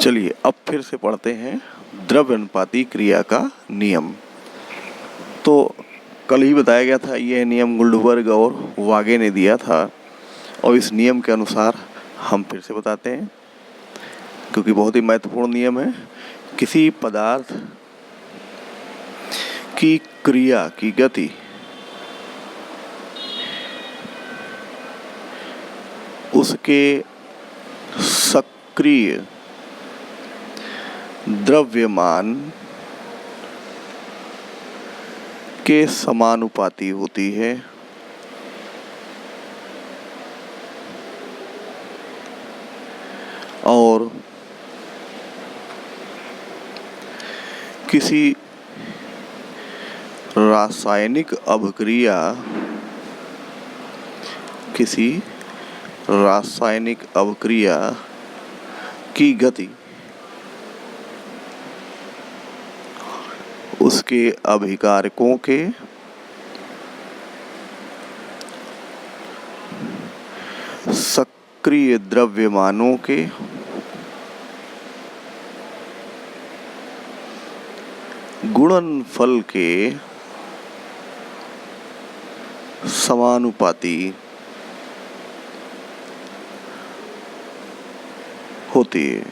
चलिए अब फिर से पढ़ते हैं द्रव्य अनुपाती क्रिया का नियम। तो कल ही बताया गया था, यह नियम गुल्डबर्ग और वागे ने दिया था और इस नियम के अनुसार हम फिर से बताते हैं क्योंकि बहुत ही महत्वपूर्ण नियम है। किसी पदार्थ की क्रिया की गति उसके सक्रिय द्रव्यमान के समानुपाती होती है और किसी रासायनिक अभिक्रिया की गति उसके अभिकारकों के सक्रिय द्रव्यमानों के गुणनफल के समानुपाती होती है।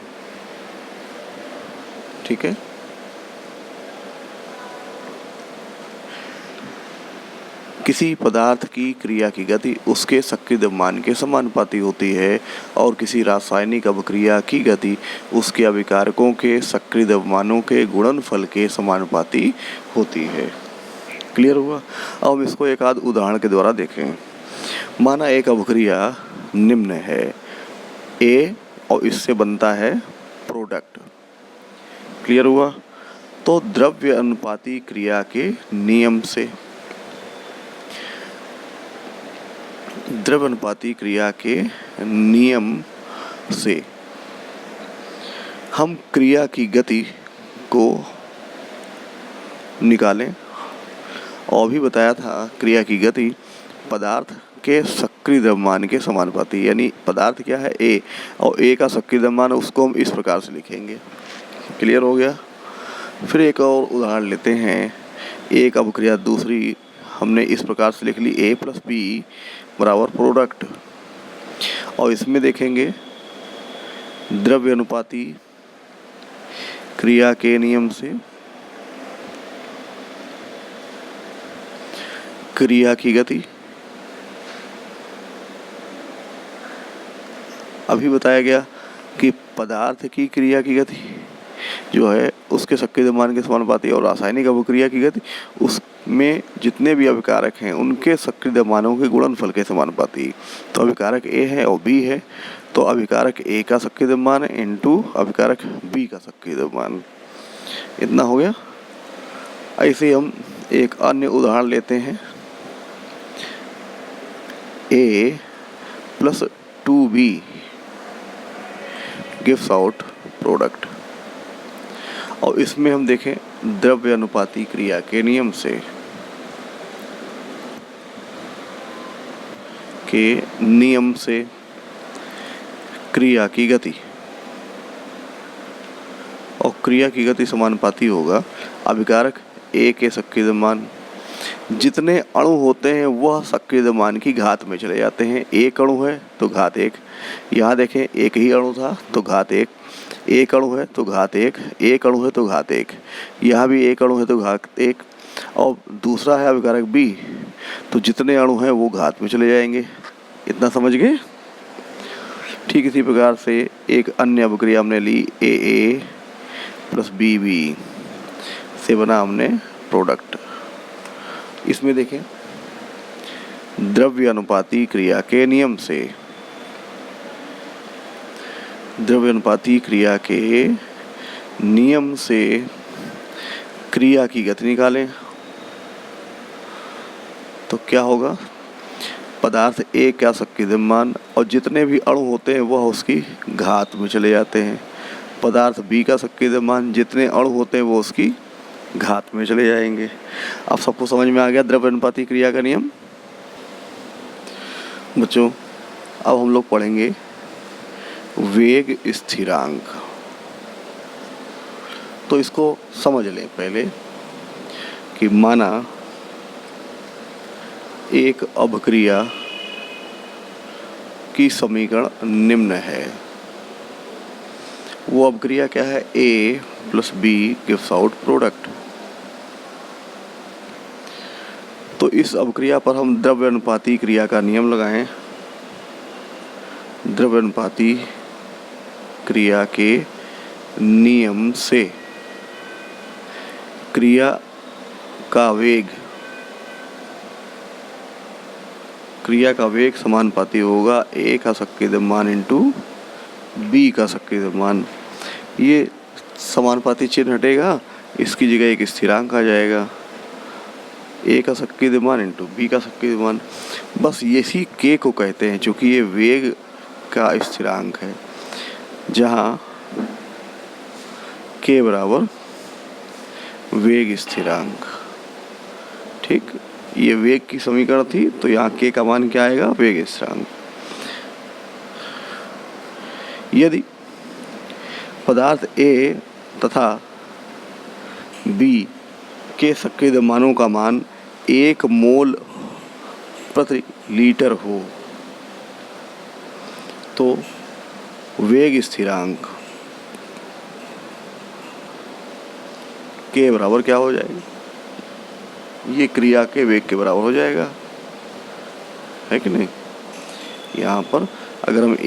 ठीक है, किसी पदार्थ की क्रिया की गति उसके सक्रिय द्रव्यमान के समानुपाती होती है और किसी रासायनिक अभिक्रिया की गति उसके अभिकारकों के सक्रिय द्रव्यमानों के गुणनफल के समानुपाती होती है। क्लियर हुआ? अब हम इसको एक आध उदाहरण के द्वारा देखें। माना एक अभिक्रिया निम्न है ए और इससे बनता है प्रोडक्ट। क्लियर हुआ? तो द्रव्य अनुपाती क्रिया के नियम से हम क्रिया की गति को निकालें और भी बताया था क्रिया की गति पदार्थ के सक्रिय द्रव्यमान के समानुपाती, यानी पदार्थ क्या है ए और ए का सक्रिय द्रव्यमान उसको हम इस प्रकार से लिखेंगे। क्लियर हो गया? फिर एक और उदाहरण लेते हैं। एक अभिक्रिया दूसरी हमने इस प्रकार से लिख ली ए प्लस बी बराबर प्रोडक्ट और इसमें देखेंगे द्रव्य अनुपाती क्रिया के नियम से क्रिया की गति अभी बताया गया कि पदार्थ की क्रिया की गति जो है उसके सक्रिय द्रव्यमान के समानुपाती और रासायनिक अभिक्रिया की गति उसमें जितने भी अभिकारक हैं उनके सक्रिय द्रव्यमानों के गुणनफल के समानुपाती। तो अभिकारक ए है और बी है, तो अभिकारक ए का सक्रिय द्रव्यमान इनटू अभिकारक बी का सक्रिय द्रव्यमान। इतना हो गया। ऐसे हम एक अन्य उदाहरण लेते हैं। A plus 2b gives out product और इसमें हम देखें द्रव्य अनुपाती क्रिया के नियम से क्रिया की गति और क्रिया की गति समानुपाती होगा अभिकारक ए के सक्रिय द्रव्यमान। जितने अणु होते हैं वह सक्रिय द्रव्यमान की घात में चले जाते हैं। एक अणु है तो घात एक, यहाँ देखें एक ही अणु था तो घात एक, एक अणु है तो घात एक, एक अणु है तो घात एक, यहाँ भी एक अणु है तो घात एक और दूसरा है अभिकारक बी, तो जितने अणु हैं वो घात में चले जाएंगे। इतना समझ गए? ठीक इसी प्रकार से एक अन्य अभिक्रिया हमने ली ए प्लस बी से बना हमने प्रोडक्ट। इसमें देखें द्रव्य अनुपाती क्रिया के नियम से क्रिया की गति निकालें तो क्या होगा? पदार्थ ए का सक्रिय द्रव्यमान और जितने भी अणु होते हैं वह उसकी घात में चले जाते हैं। पदार्थ बी का सक्रिय द्रव्यमान जितने अणु होते हैं वो उसकी घात में चले जाएंगे। अब सबको समझ में आ गया द्रव्य अनुपाती क्रिया का नियम? बच्चों अब हम लोग पढ़ेंगे वेग स्थिरांक। तो इसको समझ लें पहले कि माना एक अभिक्रिया की समीकरण निम्न है। वो अभिक्रिया क्या है? A + B gives out product. तो इस अभिक्रिया पर हम द्रव्यानुपाती क्रिया का नियम लगाएं। द्रव्यानुपाती क्रिया के नियम से क्रिया का वेग समानुपाती होगा A का शक्ति द्रव्यमान इंटू B का शक्ति द्रव्यमान। ये समानुपाती चिन्ह हटेगा, इसकी जगह एक स्थिरांक आ जाएगा, A का शक्ति द्रव्यमान इंटू B का शक्ति द्रव्यमान। बस इसी K को कहते हैं, चूंकि ये वेग का स्थिरांक है, जहाँ K बराबर वेग स्थिरांक। ठीक, ये वेग की समीकरण थी, तो यहाँ K का मान क्या आएगा? वेग स्थिरांक। यदि पदार्थ A तथा B के शक्ति द्रव्यमानों का मान 1 मोल प्रति लीटर हो, तो वेग स्थिरांक K बराबर क्या हो जाएगा? ये क्रिया के वेग के बराबर हो जाएगा, है कि नहीं? यहाँ पर अगर हम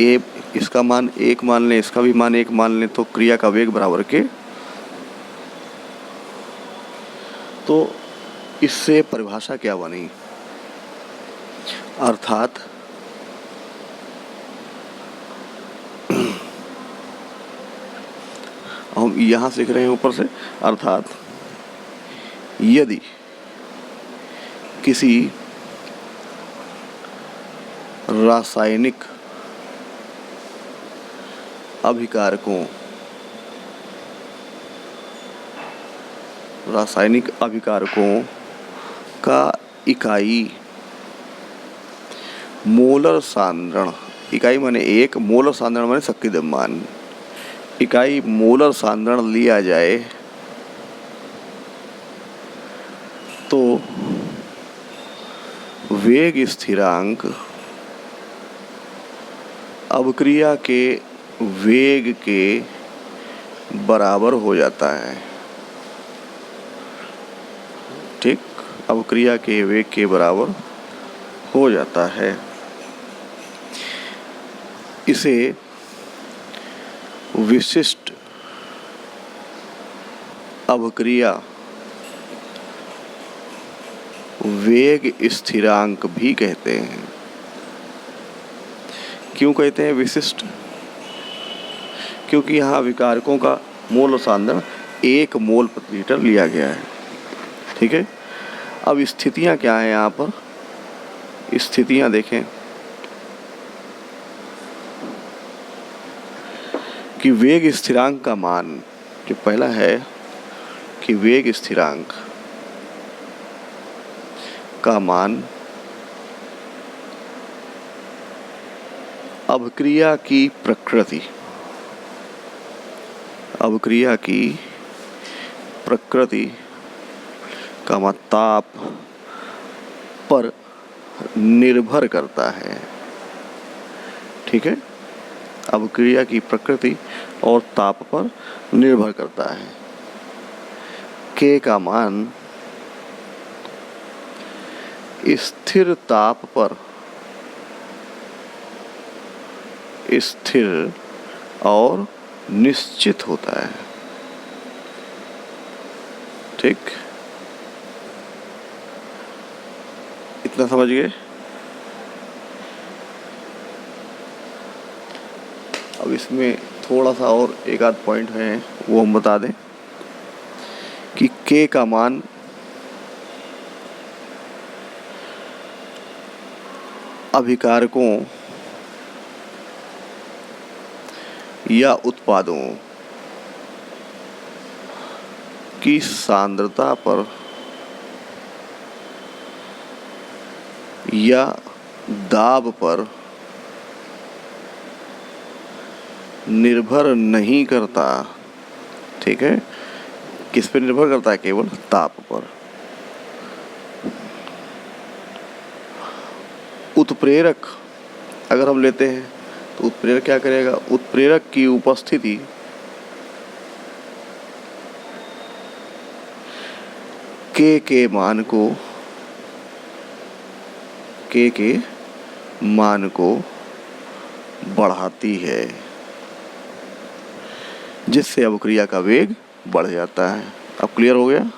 इसका मान 1 मान लें, इसका भी मान 1 मान लें, तो क्रिया का वेग बराबर के। तो इससे परिभाषा क्या बनी? अर्थात हम यहाँ सीख रहे हैं ऊपर से, अर्थात यदि किसी रासायनिक अभिकारकों का इकाई मोलर सांद्रण, इकाई माने 1, मोलर सांद्रण माने शक्ति द्रव्यमान, इकाई मोलर सांद्रण लिया जाए, तो वेग स्थिरांक अभिक्रिया के वेग के बराबर हो जाता है। ठीक, अभिक्रिया के वेग के बराबर हो जाता है। इसे विशिष्ट अभिक्रिया वेग स्थिरांक भी कहते हैं। क्यों कहते हैं विशिष्ट? क्योंकि यहाँ विकारकों का मोल सांद्रण 1 मोल प्रति लीटर लिया गया है। ठीक है, अब स्थितियाँ क्या हैं यहाँ पर? स्थितियाँ देखें कि वेग स्थिरांक का मान, जो पहला है कि वेग स्थिरांक का मान अभिक्रिया की प्रकृति का ताप पर निर्भर करता है। ठीक है, अभिक्रिया की प्रकृति और ताप पर निर्भर करता है। K का मान स्थिर ताप पर स्थिर और निश्चित होता है। ठीक, इतना समझ गए? अब इसमें थोड़ा सा और एक आध पॉइंट है, वो हम बता दें कि K का मान अभिकारकों या उत्पादों की सांद्रता पर या दाब पर निर्भर नहीं करता। ठीक है, किस पे निर्भर करता है? केवल ताप पर। उत्प्रेरक अगर हम लेते हैं तो उत्प्रेरक क्या करेगा? उत्प्रेरक की उपस्थिति के मान को बढ़ाती है, जिससे अवक्रिया का वेग बढ़ जाता है। अब क्लियर हो गया?